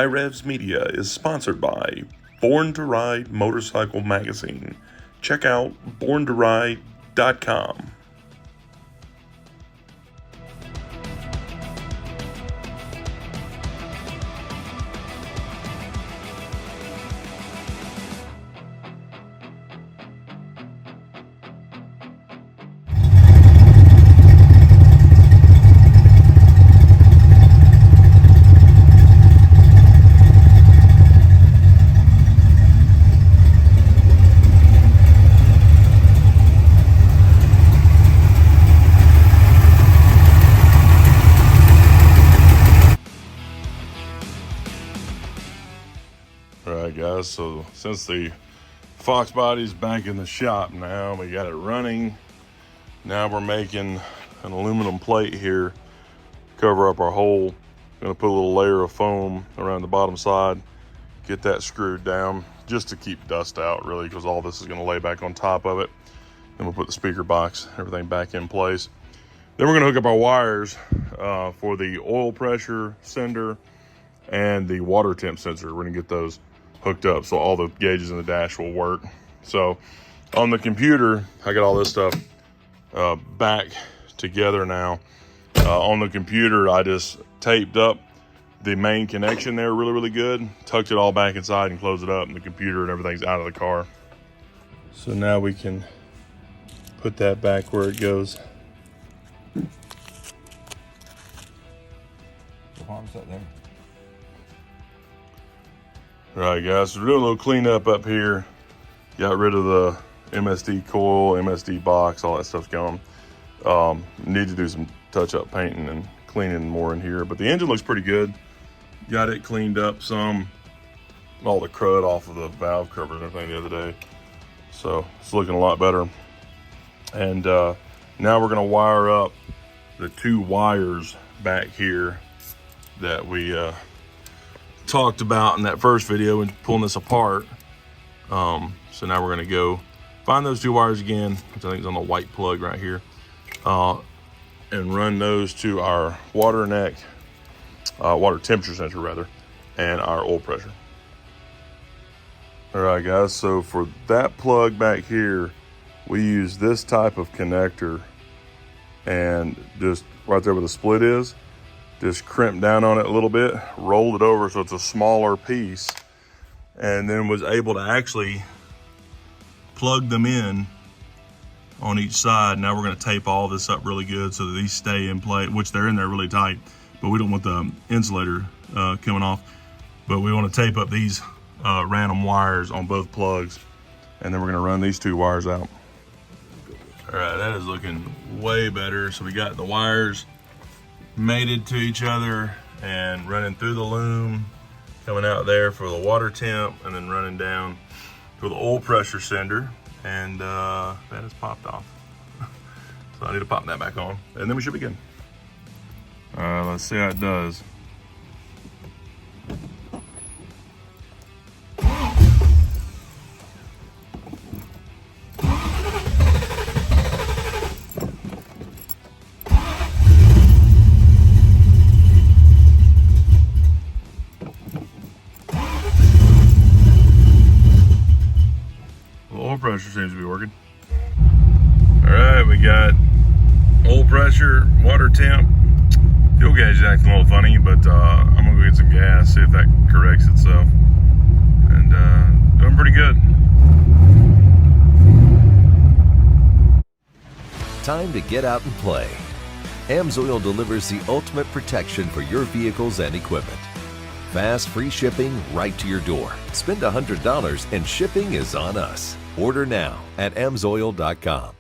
Hirevz Media is sponsored by Born to Ride Motorcycle Magazine. Check out borntoride.com. Alright guys, so since the Foxbody's back in the shop now, we got it running. Now we're making an aluminum plate here, cover up our hole. Gonna put a little layer of foam around the bottom side, get that screwed down just to keep dust out really, because all this is gonna lay back on top of it. Then we'll put the speaker box, everything back in place. Then we're gonna hook up our wires for the oil pressure sender and the water temp sensor. We're gonna get those hooked up so all the gauges in the dash will work. So on the computer, I got all this stuff back together now. On the computer, I just taped up the main connection there really good, tucked it all back inside and closed it up, and the computer and everything's out of the car. So now we can put that back where it goes. The arm's up there. All right guys, so we're doing a little cleanup up here. Got rid of the MSD coil, MSD box, all that stuff's gone. Need to do some touch-up painting and cleaning more in here, but the engine looks pretty good. Got it cleaned up some, all the crud off of the valve covers and everything the other day. So it's looking a lot better. And now we're gonna wire up the two wires back here that we talked about in that first video and pulling this apart. So now we're going to go find those two wires again, which I think is on the white plug right here, and run those to our water neck, water temperature sensor rather, and our oil pressure. All right guys, so for that plug back here, we use this type of connector, and just right there where the split is, just crimp down on it a little bit, rolled it over so it's a smaller piece, and then was able to actually plug them in on each side. Now we're gonna tape all this up really good so that these stay in place, which they're in there really tight, but we don't want the insulator coming off. But we wanna tape up these random wires on both plugs, and then we're gonna run these two wires out. All right, that is looking way better. So we got the wires mated to each other and running through the loom, coming out there for the water temp, and then running down for the oil pressure sender, and that has popped off. So I need to pop that back on, and then we should be good. All right, let's see how it does. Pressure seems to be working. All right, we got oil pressure, water temp. Fuel gauge is acting a little funny, but I'm gonna go get some gas, see if that corrects itself. And doing pretty good. Time to get out and play. AMSOIL delivers the ultimate protection for your vehicles and equipment. Fast, free shipping right to your door. Spend $100 and shipping is on us. Order now at AMSOIL.com.